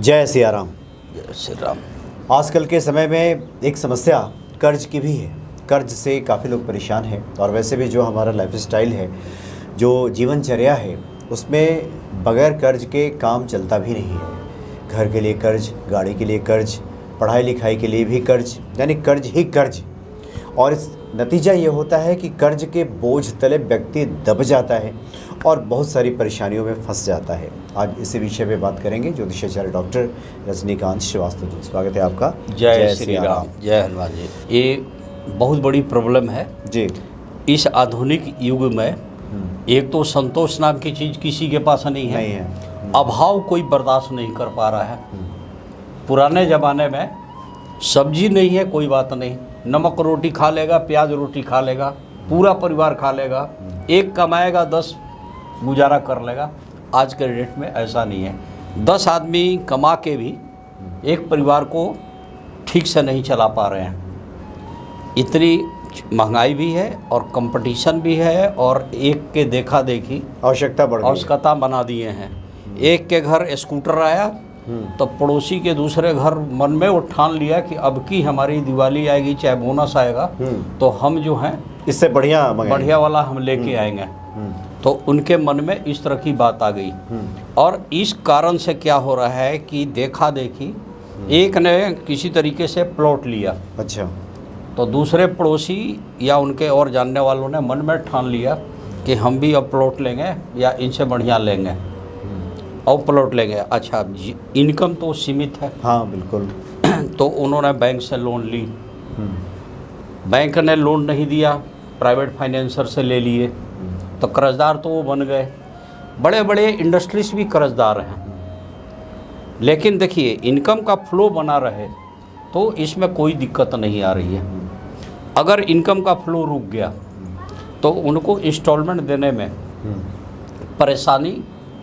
जय सिया राम। जय श्री राम। आजकल के समय में एक समस्या कर्ज की भी है। कर्ज से काफ़ी लोग परेशान हैं और वैसे भी जो हमारा लाइफस्टाइल है, जो जीवनचर्या है, उसमें बगैर कर्ज के काम चलता भी नहीं है। घर के लिए कर्ज, गाड़ी के लिए कर्ज, पढ़ाई लिखाई के लिए भी कर्ज, यानी कर्ज ही कर्ज। और इस नतीजा ये होता है कि कर्ज के बोझ तले व्यक्ति दब जाता है और बहुत सारी परेशानियों में फंस जाता है। आज इसी विषय पे बात करेंगे ज्योतिषाचार्य डॉक्टर रजनीकांत श्रीवास्तव जी। स्वागत है आपका। जय श्री राम। जय हनुमान जी। ये बहुत बड़ी प्रॉब्लम है जी। इस आधुनिक युग में। एक तो संतोष नाम की चीज़ किसी के पास नहीं है, अभाव कोई बर्दाश्त नहीं कर पा रहा है। पुराने ज़माने में सब्जी नहीं है कोई बात नहीं, नमक रोटी खा लेगा, प्याज रोटी खा लेगा, पूरा परिवार खा लेगा, एक कमाएगा 10 गुजारा कर लेगा। आज के डेट में ऐसा नहीं है। 10 आदमी कमा के भी एक परिवार को ठीक से नहीं चला पा रहे हैं। इतनी महंगाई भी है और कंपटीशन भी है और एक के देखा देखी आवश्यकता बना दिए हैं। एक के घर स्कूटर आया तो पड़ोसी के दूसरे घर मन में वो ठान लिया कि अब की हमारी दिवाली आएगी चाहे बोनस आएगा तो हम जो हैं इससे बढ़िया वाला हम लेके आएंगे। तो उनके मन में इस तरह की बात आ गई। और इस कारण से क्या हो रहा है कि देखा देखी एक ने किसी तरीके से प्लॉट लिया, अच्छा, तो दूसरे पड़ोसी या उनके और जानने वालों ने मन में ठान लिया कि हम भी अब प्लॉट लेंगे या इनसे बढ़िया लेंगे और प्लॉट लेंगे। अच्छा, इनकम तो सीमित है। हाँ बिल्कुल। तो उन्होंने बैंक से लोन ली, बैंक ने लोन नहीं दिया, प्राइवेट फाइनेंसर से ले लिए, तो कर्जदार तो वो बन गए। बड़े बड़े इंडस्ट्रीज भी कर्जदार हैं। लेकिन देखिए, इनकम का फ्लो बना रहे तो इसमें कोई दिक्कत नहीं आ रही है। अगर इनकम का फ्लो रुक गया तो उनको इंस्टॉलमेंट देने में परेशानी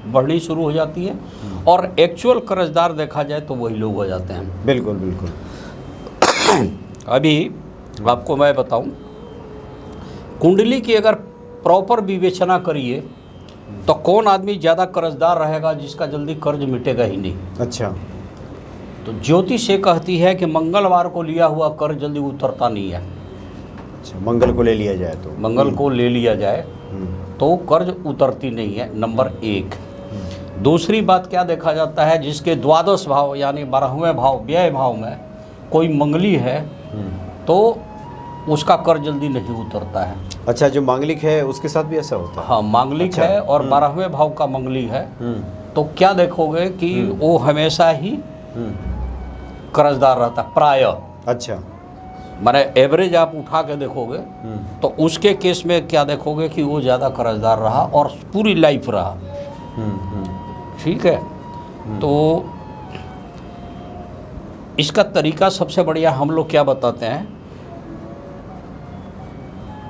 बढ़नी शुरू हो जाती है और एक्चुअल कर्जदार देखा जाए तो वही लोग हो जाते हैं। बिल्कुल बिल्कुल। अभी आपको मैं बताऊं, कुंडली की अगर प्रॉपर विवेचना करिए तो कौन आदमी ज़्यादा कर्जदार रहेगा जिसका जल्दी कर्ज मिटेगा ही नहीं। अच्छा। तो ज्योतिष ये कहती है कि मंगलवार को लिया हुआ कर्ज जल्दी उतरता नहीं है। अच्छा, मंगल को ले लिया जाए तो मंगल को ले लिया जाए तो कर्ज उतरती नहीं है, नंबर 1। दूसरी बात क्या देखा जाता है, जिसके द्वादश भाव यानी 12वें भाव व्यय भाव में कोई मंगली है तो उसका कर्ज जल्दी नहीं उतरता है। अच्छा, जो मांगलिक है उसके साथ भी ऐसा होता है? हाँ, मांगलिक अच्छा, है और 12वें भाव का मंगली है तो क्या देखोगे कि वो हमेशा ही कर्जदार रहता प्राय। अच्छा, माने एवरेज आप उठा के देखोगे तो उसके केस में क्या देखोगे कि वो ज़्यादा कर्जदार रहा और पूरी लाइफ रहा। ठीक है। तो इसका तरीका सबसे बढ़िया हम लोग क्या बताते हैं,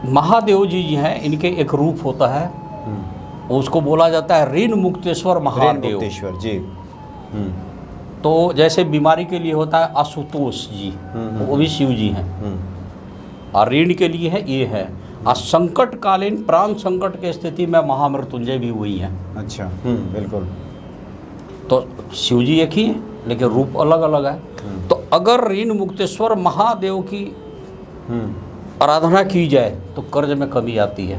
महादेव जी हैं, इनके एक रूप होता है, उसको बोला जाता है ऋण मुक्तेश्वर महादेव। मुक्तेश्वर जी। तो जैसे बीमारी के लिए होता है आशुतोष जी, वो भी शिव जी हैं। और ऋण के लिए है ये है। और संकटकालीन प्राण संकट के स्थिति में महामृत्युंजय भी हुई हैं। अच्छा, बिल्कुल। तो शिव जी एक ही है लेकिन रूप अलग अलग है। तो अगर ऋण मुक्तेश्वर महादेव की आराधना की जाए तो कर्ज में कमी आती है।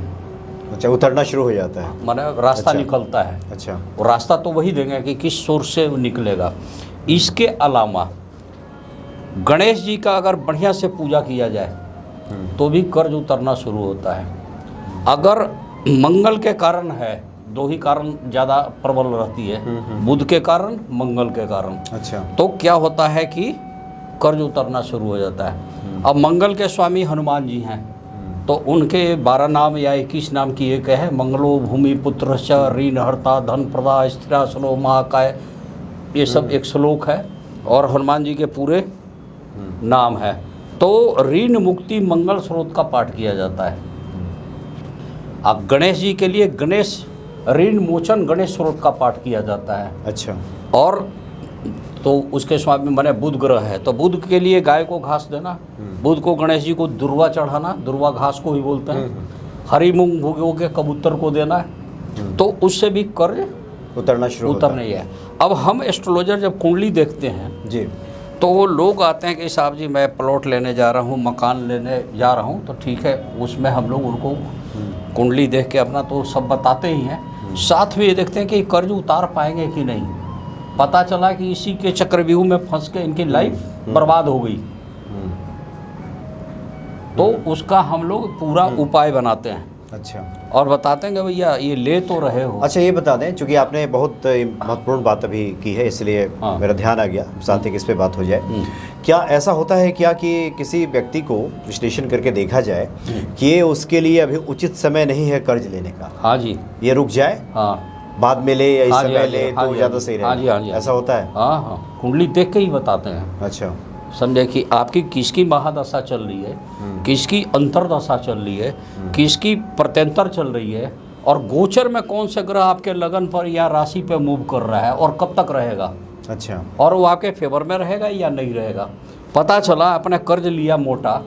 अच्छा, उतरना शुरू हो जाता है, माने रास्ता निकलता है। अच्छा, और रास्ता तो वही देंगे कि किस सोर्स से वो निकलेगा। इसके अलावा गणेश जी का अगर बढ़िया से पूजा किया जाए तो भी कर्ज उतरना शुरू होता है। अगर मंगल के कारण है, 2 ही कारण ज़्यादा प्रबल रहती है, बुध के कारण, मंगल के कारण। अच्छा, तो क्या होता है कि कर्ज उतरना शुरू हो जाता है। अब मंगल के स्वामी हनुमान जी हैं तो उनके 12 नाम या 21 नाम की एक है, मंगलो भूमि पुत्र ऋण हर्ता धन प्रदा स्थिरा स्लो महाकाय, ये सब एक श्लोक है और हनुमान जी के पूरे नाम है। तो ऋण मुक्ति मंगल स्रोत का पाठ किया जाता है। अब गणेश जी के लिए गणेश ऋण मोचन गणेश स्रोत का पाठ किया जाता है। अच्छा। और तो उसके स्वामी माने बुध ग्रह है तो बुध के लिए गाय को घास देना, बुध को गणेश जी को दुर्वा चढ़ाना, दुर्वा घास को ही बोलते हैं, हरी मूंग भूगो के कबूतर को देना है, तो उससे भी कर्ज उतरना शुरू उतर नहीं है। अब हम एस्ट्रोलॉजर जब कुंडली देखते हैं जी। तो वो लोग आते हैं कि साहब जी मैं प्लॉट लेने जा रहा हूँ, मकान लेने जा रहा हूँ, तो ठीक है, उसमें हम लोग उनको कुंडली देख के अपना तो सब बताते ही हैं, साथ में ये देखते हैं कि कर्ज उतार पाएंगे कि नहीं। पता चला कि इसी के चक्रव्यूह में फंस के इनकी लाइफ बर्बाद हो गई, तो उसका हम लोग पूरा उपाय बनाते हैं। अच्छा। और बताते हैं कि भैया ये ले तो रहे हो। अच्छा, ये बता दें, चूँकि आपने बहुत महत्वपूर्ण बात अभी की है, इसलिए हाँ। मेरा ध्यान आ गया, साथ ही कि इस पे बात हो जाए। क्या ऐसा होता है क्या कि किसी व्यक्ति को विश्लेषण करके देखा जाए कि ये उसके लिए अभी उचित समय नहीं है कर्ज लेने का? हाँ जी। ये रुक जाए, हाँ, बाद में ले या इस हाँ जी, समय हाँ जी, ले हाँ तो जी, ज़्यादा हाँ जी, सही हाँ जी, हाँ जी, रहेगा? ऐसा होता है? हाँ हाँ, कुंडली देख के ही बताते हैं। अच्छा। समझे कि आपकी किसकी महादशा चल रही है, किसकी अंतरदशा चल रही है, किसकी प्रत्यंतर चल रही है, और गोचर में कौन से ग्रह आपके लगन पर या राशि पे मूव कर रहा है और कब तक रहेगा। अच्छा। और वो आपके फेवर में रहेगा या नहीं रहेगा। पता चला आपने कर्ज लिया मोटा,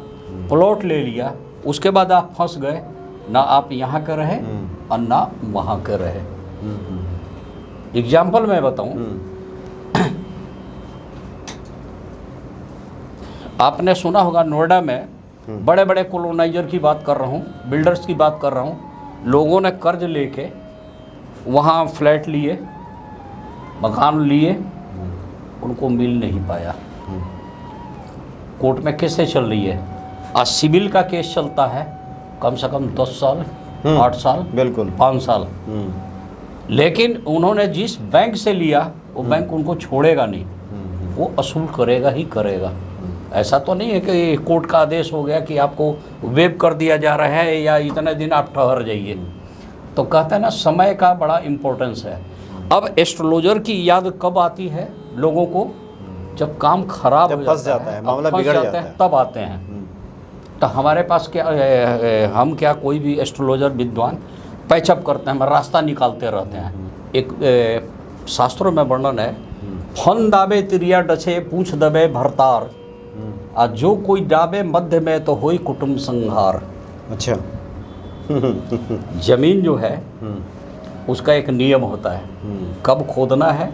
प्लॉट ले लिया, उसके बाद आप फंस गए, ना आप यहाँ के रहे और ना वहाँ के रहे। एग्जाम्पल मैं बताऊँ, आपने सुना होगा नोएडा में बड़े बड़े कॉलोनाइजर की बात कर रहा हूँ, बिल्डर्स की बात कर रहा हूँ, लोगों ने कर्ज लेके वहाँ फ्लैट लिए, मकान लिए, उनको मिल नहीं पाया। कोर्ट में केसें चल रही है, आज सिविल का केस चलता है कम से कम 10 साल, 8 साल, बिल्कुल 5 साल। लेकिन उन्होंने जिस बैंक से लिया वो बैंक उनको छोड़ेगा नहीं, वो असूल करेगा ही करेगा। ऐसा तो नहीं है कि कोर्ट का आदेश हो गया कि आपको वेब कर दिया जा रहा है या इतने दिन आप ठहर जाइए। तो कहते हैं ना, समय का बड़ा इम्पोर्टेंस है। अब एस्ट्रोलॉजर की याद कब आती है लोगों को? जब काम खराब हो जाता है, मामला बिगड़ जाता है, तब आते हैं। तो हमारे पास क्या, हम क्या, कोई भी एस्ट्रोलॉजर विद्वान पैचअप करते हैं, रास्ता निकालते रहते हैं। एक शास्त्रों में वर्णन है, फन दाबे तिरिया डछे पूछ दबे भरतार, आज जो कोई डाबे मध्य में तो होई कुटुंब संहार। अच्छा। जमीन जो है उसका एक नियम होता है, कब खोदना है,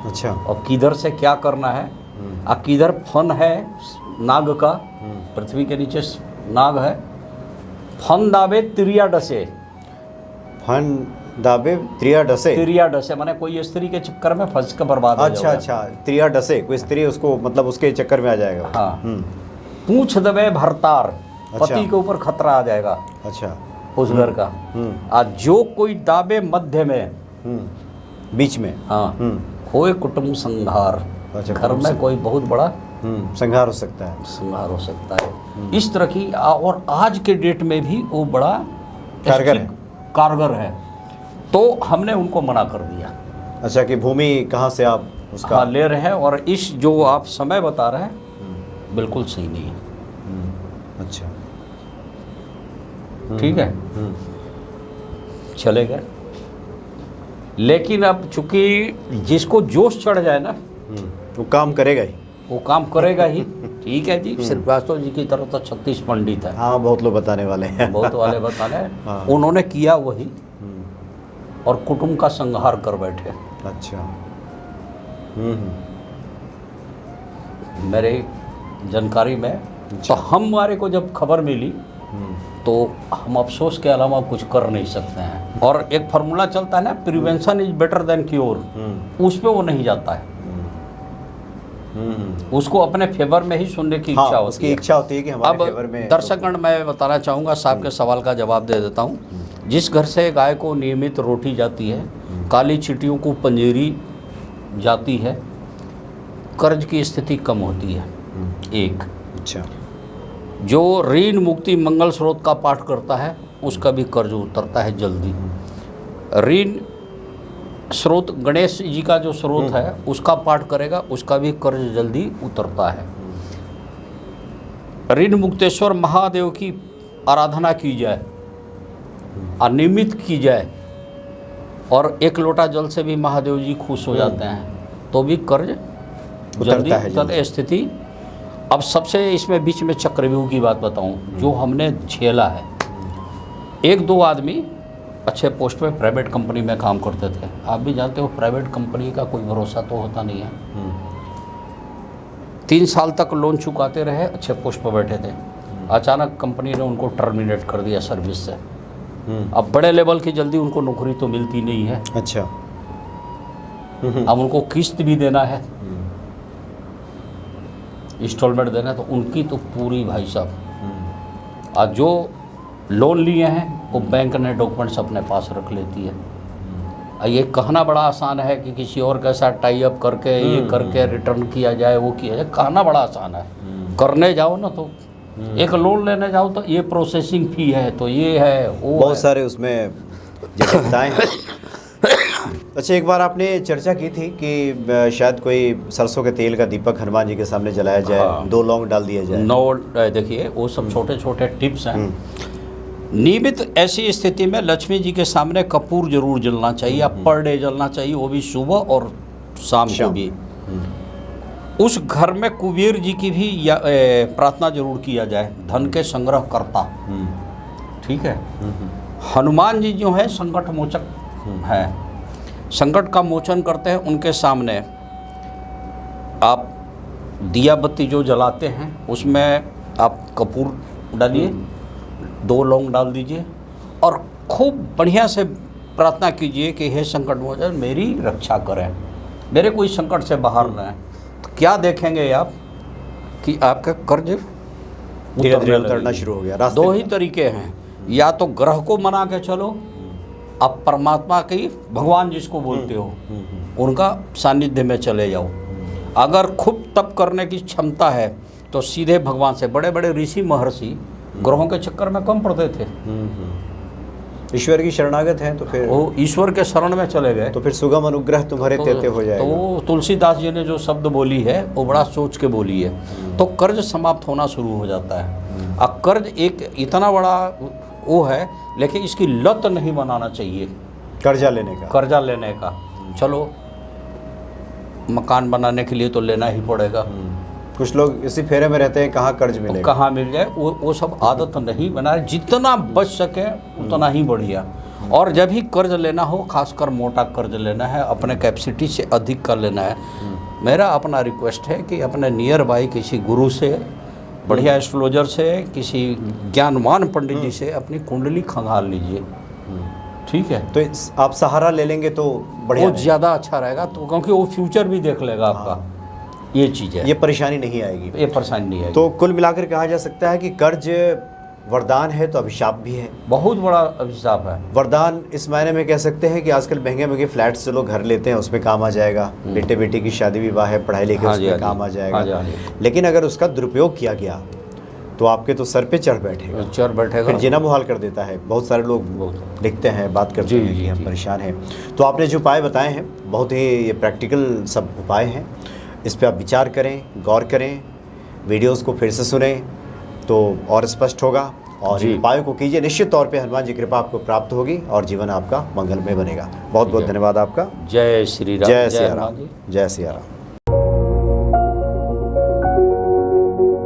अच्छा, और किधर से क्या करना है। अब किधर फन है नाग का, पृथ्वी के नीचे नाग है, फन दाबे तिरिया डसे, फन दाबे त्रिया डसे, तिरिया डसे माने कोई स्त्री के चक्कर में फंस कर बर्बाद हो अच्छा जाएगा। अच्छा, त्रिया डसे, कोई स्त्री उसको मतलब उसके चक्कर में आ जाएगा। हाँ। पूछ दबे भरतार, अच्छा। पति के ऊपर खतरा आ जाएगा अच्छा। उस घर का। आज जो कोई दाबे मध्य में, बीच में, हाँ, होए कुटुंब संहार, अच्छा, घर में कोई बहुत बड़ा संहार हो सकता है, संहार हो सकता है। इस तरह की, और आज के डेट में भी वो बड़ा कारगर है। तो हमने उनको मना कर दिया। अच्छा, कि भूमि कहाँ से आप उसका, हाँ, ले रहे हैं, और इस जो आप समय बता रहे हैं बिल्कुल सही नहीं है। अच्छा, ठीक है, चले गए। लेकिन अब चूंकि जिसको जोश चढ़ जाए ना, वो काम करेगा ही, वो काम करेगा ही। ठीक है जी, श्रीवास्तव जी की तरफ तो 36 पंडित है, हाँ, बहुत लोग बताने वाले हैं, बहुत वाले बताने हैं। हाँ। उन्होंने किया वही, और कुटुंब का संहार कर बैठे। अच्छा। मेरे जानकारी में तो हमारे को जब खबर मिली तो हम अफसोस के अलावा कुछ कर नहीं सकते हैं। और एक फार्मूला चलता है ना, prevention is better than cure, उस पे वो नहीं जाता है। उसको अपने फेवर में ही सुनने की हाँ, इच्छा होती उसकी है। इच्छा होती है कि हमारे अब फेवर में। दर्शकगण, मैं बताना चाहूँगा, साहब के सवाल का जवाब दे देता हूँ। जिस घर से गाय को नियमित रोटी जाती है, काली चींटियों को पंजीरी जाती है, कर्ज की स्थिति कम होती है। एक, अच्छा, जो ऋण मुक्ति मंगल स्रोत का पाठ करता है उसका भी कर्ज उतरता है जल्दी। ऋण स्रोत गणेश जी का जो स्रोत है उसका पाठ करेगा, उसका भी कर्ज जल्दी उतरता है। ऋण मुक्तेश्वर महादेव की आराधना की जाए, अनियमित की जाए, और 1 लोटा जल से भी महादेव जी खुश हो जाते हैं, तो भी कर्ज जल्दी उतरता स्थिति। अब सबसे इसमें बीच में चक्रव्यूह की बात बताऊं, जो हमने झेला है। 1-2 आदमी अच्छे पोस्ट पे प्राइवेट कंपनी में काम करते थे। आप भी जानते हो प्राइवेट कंपनी का कोई भरोसा तो होता नहीं है। 3 साल तक लोन चुकाते रहे, अच्छे पोस्ट पर बैठे थे, अचानक कंपनी ने उनको टर्मिनेट कर दिया सर्विस से। अब बड़े लेवल की जल्दी उनको नौकरी तो मिलती नहीं है। अच्छा। अब उनको किस्त भी देना है, इंस्टॉलमेंट देना है, तो उनकी तो पूरी भाई साहब आज जो लोन लिए हैं वो बैंक ने डॉक्यूमेंट्स अपने पास रख लेती है। ये कहना बड़ा आसान है कि किसी और के साथ टाई अप करके ये करके रिटर्न किया जाए, वो किया जाए, कहना बड़ा आसान है। करने जाओ ना तो एक लोन लेने जाओ तो ये प्रोसेसिंग फ़ी है, तो ये है वो बहुत सारे उसमें जटिलताएं हैं। अच्छा, एक बार आपने चर्चा की थी कि शायद कोई सरसों के तेल का दीपक हनुमान जी के सामने जलाया जाए, हाँ। 2 लौंग डाल दिया जाए। देखिए वो सब छोटे छोटे टिप्स हैं। नियमित ऐसी स्थिति में लक्ष्मी जी के सामने कपूर जरूर जलना चाहिए, पर डे जलना चाहिए, वो भी सुबह और शाम को भी। उस घर में कुबेर जी की भी प्रार्थना जरूर किया जाए, धन के संग्रह करता। ठीक है। हनुमान जी जो है संकट मोचक है, संकट का मोचन करते हैं। उनके सामने आप दिया बत्ती जो जलाते हैं उसमें आप कपूर डालिए, 2 लौंग डाल दीजिए और खूब बढ़िया से प्रार्थना कीजिए कि हे संकट मोचन मेरी रक्षा करें, मेरे कोई संकट से बाहर न आए। तो क्या देखेंगे आप कि आपका कर्ज धीरे धीरे उतरना शुरू हो गया। 2 ही तरीके हैं, या तो ग्रह को मना के चलो, आप परमात्मा की भगवान जिसको बोलते हो उनका सानिध्य में चले जाओ। अगर खूब तप करने की क्षमता है तो सीधे भगवान से, बड़े बड़े ऋषि महर्षि ग्रहों के चक्कर में कम पड़ते थे, ईश्वर की शरणागत हैं तो फिर वो ईश्वर के शरण में चले गए, तो फिर सुगम अनुग्रह तुम्हारे तेते हो जाएगा। तो तुलसीदास जी ने जो शब्द बोली है वो बड़ा सोच के बोली है, तो कर्ज समाप्त होना शुरू हो जाता है। अब कर्ज एक इतना बड़ा वो है, लेकिन इसकी लत नहीं बनाना चाहिए कर्जा लेने का। कर्जा लेने का। चलो मकान बनाने के लिए तो लेना ही पड़ेगा, कुछ लोग इसी फेरे में रहते हैं, कहाँ कर्ज मिलेगा, कहाँ मिल जाए, वो सब आदत नहीं बनाए, जितना बच सके उतना ही बढ़िया। और जब भी कर्ज लेना हो, खासकर मोटा कर्ज लेना है, अपने कैपेसिटी से अधिक कर लेना है, मेरा अपना रिक्वेस्ट है कि अपने नियर बाई किसी गुरु से, बढ़िया एस्ट्रोलॉजर से, किसी ज्ञानवान पंडित जी से अपनी कुंडली खंगाल लीजिए। ठीक है, तो आप सहारा ले लेंगे तो बढ़िया, वो ज़्यादा अच्छा रहेगा, तो क्योंकि वो फ्यूचर भी देख लेगा आपका। ये चीज़ है, ये परेशानी नहीं आएगी, ये परेशानी नहीं आएगी। तो कुल मिलाकर कहा जा सकता है कि कर्ज वरदान है तो अभिशाप भी है, बहुत बड़ा अभिशाप है। वरदान इस मायने में कह सकते हैं कि आजकल महंगे महंगे फ्लैट्स जो लोग घर लेते हैं उसमें काम आ जाएगा, बेटे बेटी की शादी विवाह है, पढ़ाई लिखाई उसमें काम आ जाएगा। लेकिन अगर उसका दुरुपयोग किया गया तो आपके तो सर पे चढ़ बैठेगा, फिर जीना मुहाल कर देता है। बहुत सारे लोग लिखते हैं, बात करते हैं कि हम परेशान हैं। तो आपने जो उपाय बताए हैं बहुत ही ये प्रैक्टिकल सब उपाय हैं, इस पर आप विचार करें, गौर करें, वीडियोस को फिर से सुनें तो और स्पष्ट होगा, और उपायों को कीजिए। निश्चित तौर पे हनुमान जी कृपा आपको प्राप्त होगी और जीवन आपका मंगलमय बनेगा। बहुत बहुत धन्यवाद आपका। जय श्री राम। जय सिया राम। जय सिया राम।